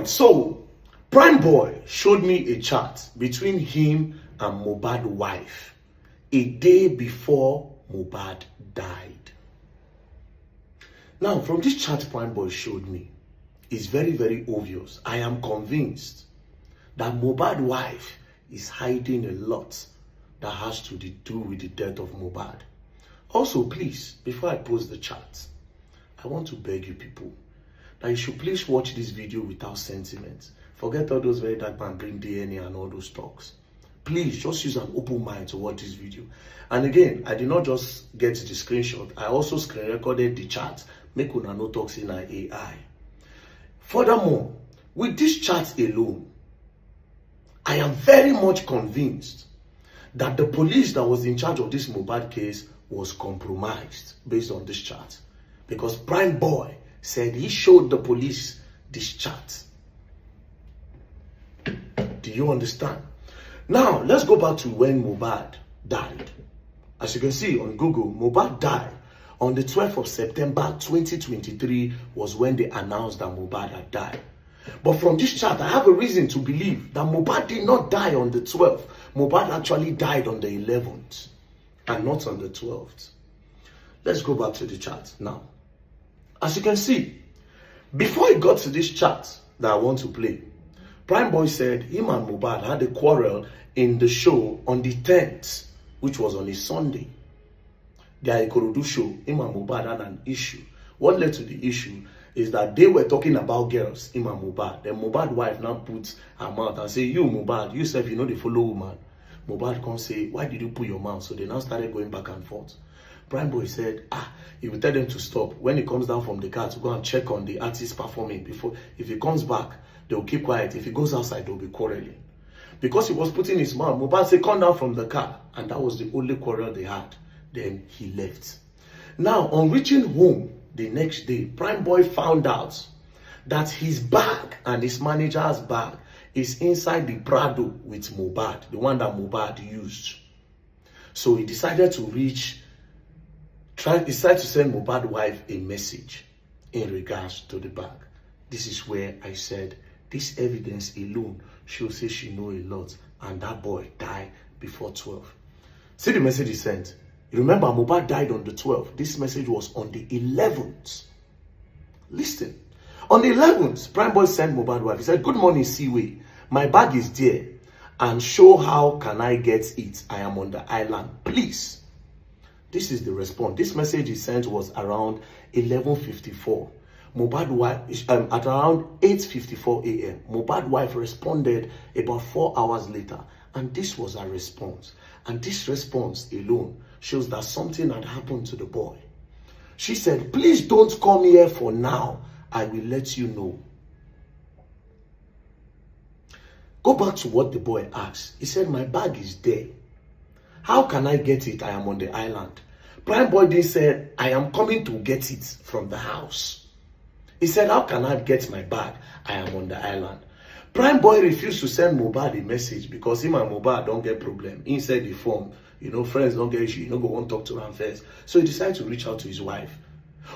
right, so PrimeBoy showed me a chat between him and Mohbad's wife a day before Mohbad died. Now, from this chat PrimeBoy showed me, it's very, very obvious. I am convinced that Mohbad's wife is hiding a lot that has to do with the death of Mohbad. Also, please, before I post the chat, I want to beg you people that you should please watch this video without sentiment. Forget all those VeryDarkBlackMan bring DNA and all those talks. Please just use an open mind to watch this video. And again, I did not just get the screenshot. I also screen recorded the chat. Make una no talks in our AI. Furthermore, with this chat alone, I am very much convinced that the police that was in charge of this Mohbad case was compromised based on this chat. Because PrimeBoy said he showed the police this chat. Do you understand? Now, let's go back to when Mohbad died. As you can see on Google, Mohbad died on the 12th of September 2023 was when they announced that Mohbad had died. But from this chat, I have a reason to believe that Mohbad did not die on the 12th. Mohbad actually died on the 11th and not on the 12th. Let's go back to the chat now. As you can see, before it got to this chat that I want to play, PrimeBoy said him and Mohbad had a quarrel in the show on the 10th, which was on a Sunday. Their Ikorodu show, him and Mohbad had an issue. What led to the issue is that they were talking about girls, him and Mohbad. Then Mohbad's wife now puts her mouth and say, you Mohbad, you self, you know the follow woman. Mohbad can't say, why did you put your mouth? So they now started going back and forth. PrimeBoy said, he will tell them to stop. When he comes down from the car to go and check on the artist performing, if he comes back, they'll keep quiet. If he goes outside, they'll be quarreling. Because he was putting his mouth, Mohbad said, come down from the car. And that was the only quarrel they had. Then he left. Now, on reaching home the next day, PrimeBoy found out that his bag and his manager's bag is inside the Prado with Mohbad, the one that Mohbad used. So he decided to decided to send Mohbad's wife a message in regards to the bag. This is where I said, this evidence alone shows say she know a lot, and that boy died before 12. See the message he sent. Remember, Mohbad died on the 12th. This message was on the 11th. Listen. On the 11th, PrimeBoy sent Mohbad's wife. He said, good morning, Seaway. My bag is there. And show how can I get it. I am on the island. Please. This is the response. This message he sent was around 11:54. Mohbad's wife, at around 8:54 a.m. Mohbad's wife responded about 4 hours later. And this was her response. And this response alone shows that something had happened to the boy. She said, please don't come here for now. I will let you know. Go back to what the boy asked. He said, my bag is there. How can I get it? I am on the island. PrimeBoy then said, I am coming to get it from the house. He said, how can I get my bag? I am on the island. PrimeBoy refused to send Mohbad a message because him and Mohbad don't get problem. Inside the form, friends don't get issue. You go want to talk to them first. So he decided to reach out to his wife.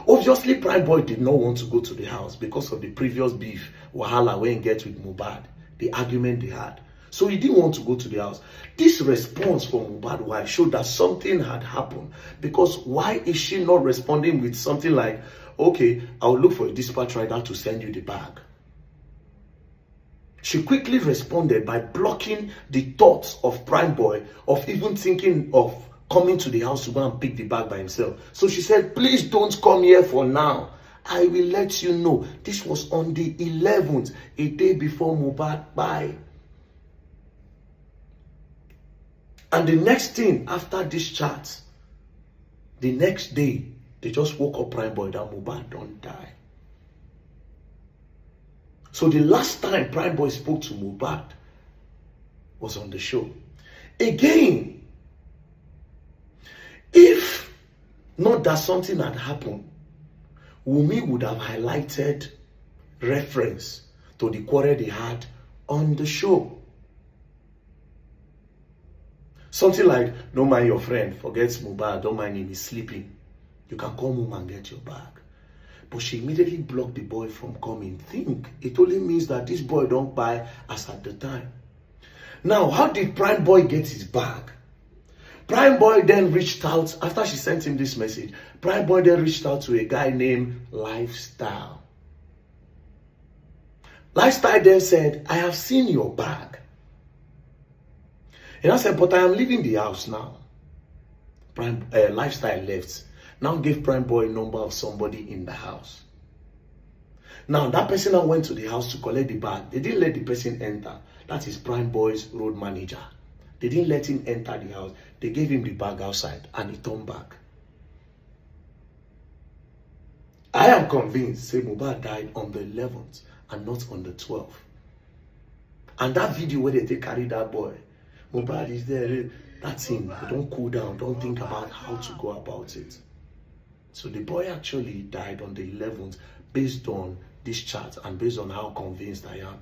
Obviously, PrimeBoy did not want to go to the house because of the previous beef, wahala, when he get with Mohbad, the argument they had. So he didn't want to go to the house. This response from Mohbad's wife showed that something had happened. Because why is she not responding with something like, okay, I'll look for a dispatch rider to send you the bag? She quickly responded by blocking the thoughts of PrimeBoy of even thinking of coming to the house to go and pick the bag by himself. So she said, please don't come here for now. I will let you know. This was on the 11th, a day before Mohbad Kpai. And the next thing after this chat, the next day, they just woke up PrimeBoy that Mohbad don't die. So the last time PrimeBoy spoke to Mohbad was on the show. Again, if not that something had happened, Wunmi would have highlighted reference to the quarrel they had on the show. Something like, don't mind your friend, forget Mohbad, don't mind him, he's sleeping. You can come home and get your bag. But she immediately blocked the boy from coming. Think, it only means that this boy don't buy as at the time. Now, how did PrimeBoy get his bag? PrimeBoy then reached out, after she sent him this message, PrimeBoy then reached out to a guy named Lifestyle. Lifestyle then said, I have seen your bag. And I said, but I am leaving the house now. Lifestyle left. Now gave PrimeBoy a number of somebody in the house. Now that person now went to the house to collect the bag. They didn't let the person enter. That is PrimeBoy's road manager. They didn't let him enter the house. They gave him the bag outside and he turned back. I am convinced, say Mohbad died on the 11th and not on the 12th. And that video where they carry that boy, Mohbad is there, that's him. Don't cool down, don't think about how to go about it. So the boy actually died on the 11th based on this chat and based on how convinced I am.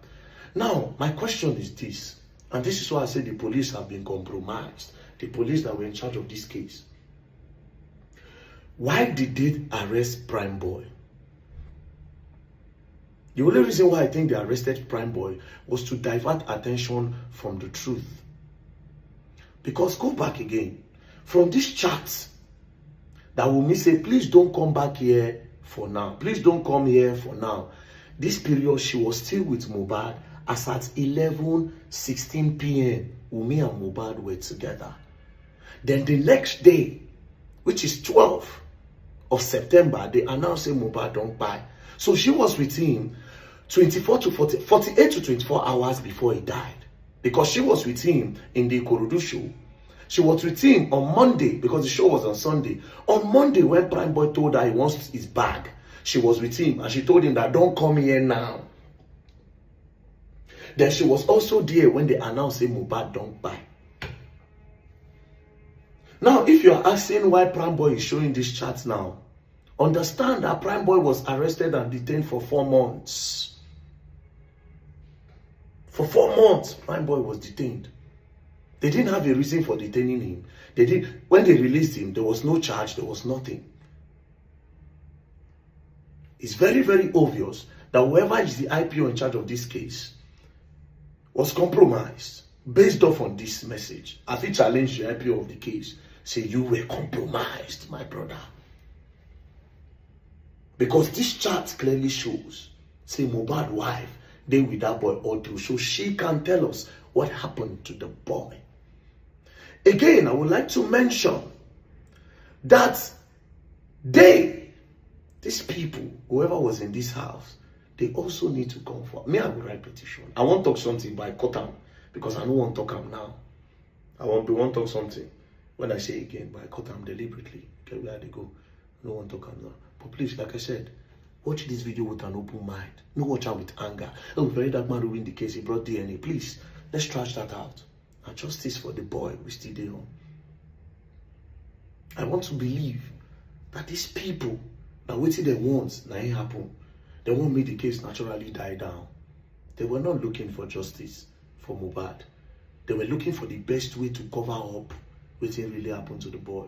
Now, my question is this, and this is why I say the police have been compromised. The police that were in charge of this case. Why did they arrest PrimeBoy? The only reason why I think they arrested PrimeBoy was to divert attention from the truth. Because go back again, from this chat, that will mean say, please don't come back here for now. Please don't come here for now. This period, she was still with Mohbad as at 11:16 p.m. Wunmi and Mohbad were together. Then the next day, which is 12th of September, they announced that Mohbad don't buy. So she was with him 48 to 24 hours before he died. Because she was with him in the Ikorodu show. She was with him on Monday because the show was on Sunday. On Monday, when PrimeBoy told her he wants his bag, she was with him and she told him that don't come here now. Then she was also there when they announced that Mohbad don't buy. Now, if you're asking why PrimeBoy is showing this chat now, understand that PrimeBoy was arrested and detained for 4 months. For 4 months, PrimeBoy was detained. They didn't have a reason for detaining him. When they released him, there was no charge, there was nothing. It's very, very obvious that whoever is the IPO in charge of this case was compromised based off on this message. I think challenge the IPO of the case. Say, you were compromised, my brother. Because this chart clearly shows, say, Mohbad's wife, they with that boy all through, so she can tell us what happened to the boy. Again, I would like to mention that these people, whoever was in this house, they also need to come forward. Me, I will write petition. I want to talk something, but I cut them because I don't want to talk them now. I want to talk something. When I say again, but I cut them deliberately. Okay, where they go? I don't want to talk them now. But please, like I said, watch this video with an open mind. No watch out with anger. Oh, VeryDarkBlackMan will win the case. He brought DNA. Please, let's trash that out. And justice for the boy we still there on. I want to believe that these people, that waiting they want, now it happen. They won't make the case naturally die down. They were not looking for justice for Mohbad. They were looking for the best way to cover up what really happened to the boy.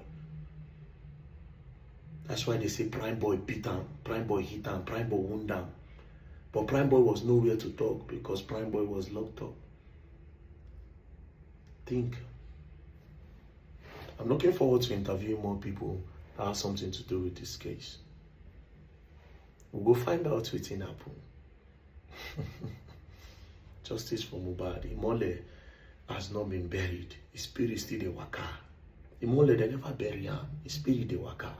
That's why they say PrimeBoy beat him, PrimeBoy hit him, PrimeBoy wound him. But PrimeBoy was nowhere to talk because PrimeBoy was locked up. Think. I'm looking forward to interviewing more people that have something to do with this case. We'll go find out what's in happen. Justice for Mohbad. Imole has not been buried. His spirit still the waka. Imole, they never bury him. His spirit the waka.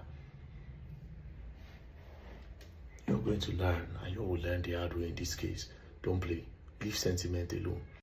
You're going to learn, and you will learn the hard way in this case. Don't play. Leave sentiment alone.